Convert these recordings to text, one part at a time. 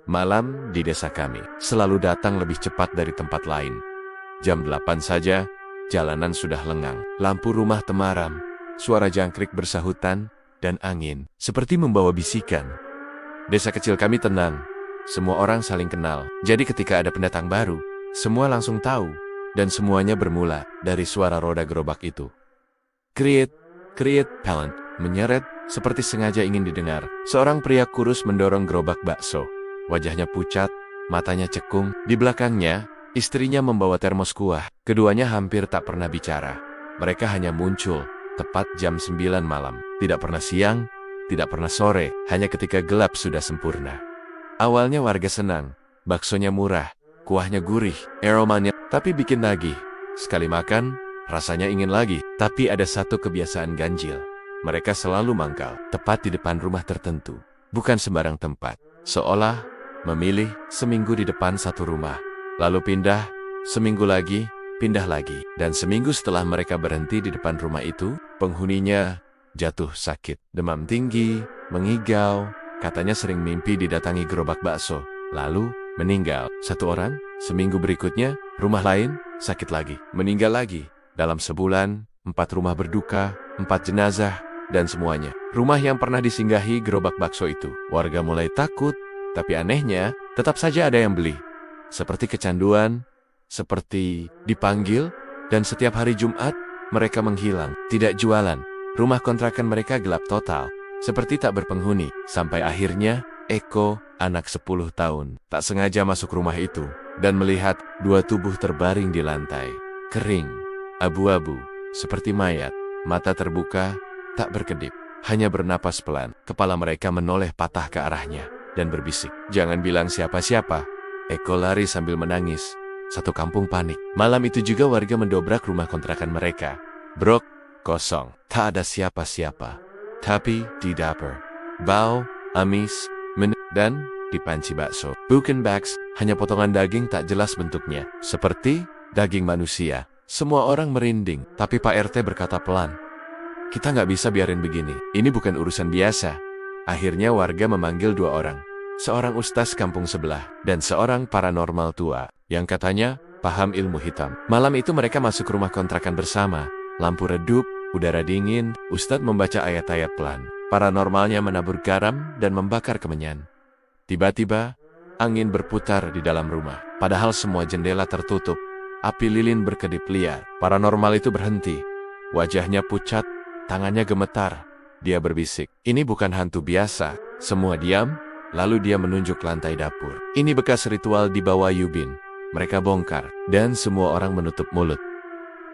Malam di desa kami selalu datang lebih cepat dari tempat lain. Jam 8 saja, jalanan sudah lengang. Lampu rumah temaram, suara jangkrik bersahutan, dan angin seperti membawa bisikan. Desa kecil kami tenang, semua orang saling kenal. Jadi ketika ada pendatang baru, semua langsung tahu, dan semuanya bermula dari suara roda gerobak itu. Kriit, kriit, pelan, menyeret, seperti sengaja ingin didengar. Seorang pria kurus mendorong gerobak bakso. Wajahnya pucat, matanya cekung. Di belakangnya, istrinya membawa termos kuah. Keduanya hampir tak pernah bicara. Mereka hanya muncul tepat jam 9 malam. Tidak pernah siang, tidak pernah sore, hanya ketika gelap sudah sempurna. Awalnya warga senang, baksonya murah, kuahnya gurih, aromanya, tapi bikin nagih. Sekali makan, rasanya ingin lagi. Tapi ada satu kebiasaan ganjil. Mereka selalu mangkal, tepat di depan rumah tertentu. Bukan sembarang tempat. Seolah memilih seminggu di depan satu rumah. Lalu pindah, seminggu lagi, pindah lagi. Dan seminggu setelah mereka berhenti di depan rumah itu, penghuninya jatuh sakit. Demam tinggi, mengigau, katanya sering mimpi didatangi gerobak bakso. Lalu meninggal. Satu orang, seminggu berikutnya, rumah lain, sakit lagi, meninggal lagi. Dalam sebulan, 4 rumah berduka, 4 jenazah, dan semuanya. Rumah yang pernah disinggahi gerobak bakso itu. Warga mulai takut, tapi anehnya, tetap saja ada yang beli. Seperti kecanduan, seperti dipanggil, dan setiap hari Jumat, mereka menghilang, tidak jualan. Rumah kontrakan mereka gelap total, seperti tak berpenghuni. Sampai akhirnya, Eko, anak 10 tahun, tak sengaja masuk rumah itu, dan melihat 2 tubuh terbaring di lantai. Kering, abu-abu, seperti mayat, mata terbuka, tak berkedip, hanya bernapas pelan. Kepala mereka menoleh patah ke arahnya, dan berbisik, "Jangan bilang siapa-siapa." Eko lari sambil menangis. Satu kampung panik. Malam itu juga warga mendobrak rumah kontrakan mereka. Brok, kosong, tak ada siapa-siapa. Tapi di dapur, bau, amis, dan di panci bakso. Bukan baks, hanya potongan daging tak jelas bentuknya. Seperti daging manusia. Semua orang merinding, tapi Pak RT berkata pelan, "Kita nggak bisa biarin begini. Ini bukan urusan biasa." Akhirnya warga memanggil 2 orang. Seorang ustaz kampung sebelah, dan seorang paranormal tua, yang katanya paham ilmu hitam. Malam itu mereka masuk rumah kontrakan bersama. Lampu redup, udara dingin, ustadz membaca ayat-ayat pelan. Paranormalnya menabur garam dan membakar kemenyan. Tiba-tiba, angin berputar di dalam rumah. Padahal semua jendela tertutup. Api lilin berkedip liar. Paranormal itu berhenti. Wajahnya pucat, tangannya gemetar. Dia berbisik, "Ini bukan hantu biasa." Semua diam, lalu dia menunjuk lantai dapur. "Ini bekas ritual di bawah Yubin." Mereka bongkar, dan semua orang menutup mulut.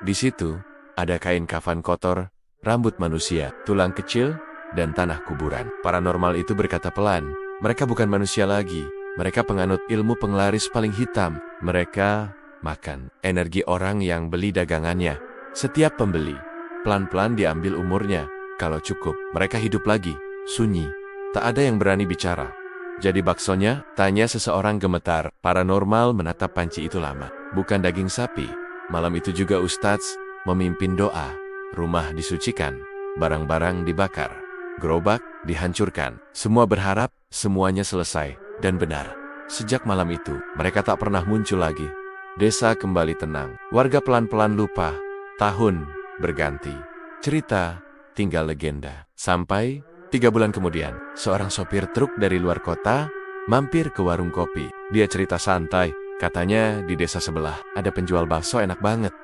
Di situ, ada kain kafan kotor, rambut manusia, tulang kecil, dan tanah kuburan. Paranormal itu berkata pelan, "Mereka bukan manusia lagi. Mereka penganut ilmu penglaris paling hitam. Mereka makan energi orang yang beli dagangannya. Setiap pembeli, pelan-pelan diambil umurnya. Kalau cukup, mereka hidup lagi, sunyi. Tak ada yang berani bicara." "Jadi baksonya?" tanya seseorang gemetar. Paranormal menatap panci itu lama. "Bukan daging sapi." Malam itu juga ustadz memimpin doa. Rumah disucikan, barang-barang dibakar, gerobak dihancurkan. Semua berharap semuanya selesai dan benar. Sejak malam itu, mereka tak pernah muncul lagi. Desa kembali tenang. Warga pelan-pelan lupa. Tahun berganti. Cerita tinggal legenda. Sampai 3 bulan kemudian, seorang sopir truk dari luar kota mampir ke warung kopi. Dia cerita santai, katanya di desa sebelah ada penjual bakso enak banget.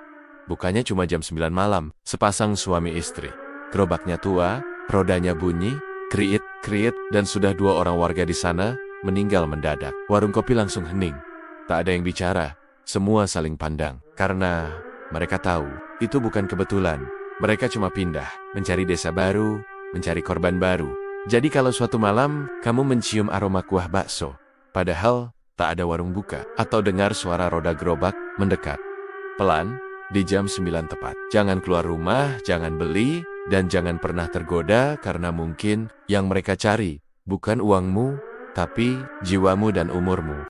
Bukanya cuma jam 9 malam, sepasang suami istri. Gerobaknya tua, rodanya bunyi, kriit, kriit, dan sudah 2 orang warga di sana meninggal mendadak. Warung kopi langsung hening. Tak ada yang bicara, semua saling pandang. Karena mereka tahu, itu bukan kebetulan. Mereka cuma pindah, mencari desa baru, mencari korban baru. Jadi kalau suatu malam, kamu mencium aroma kuah bakso, padahal tak ada warung buka, atau dengar suara roda gerobak mendekat pelan, di jam 9 tepat. Jangan keluar rumah, jangan beli, dan jangan pernah tergoda karena mungkin yang mereka cari bukan uangmu, tapi jiwamu dan umurmu.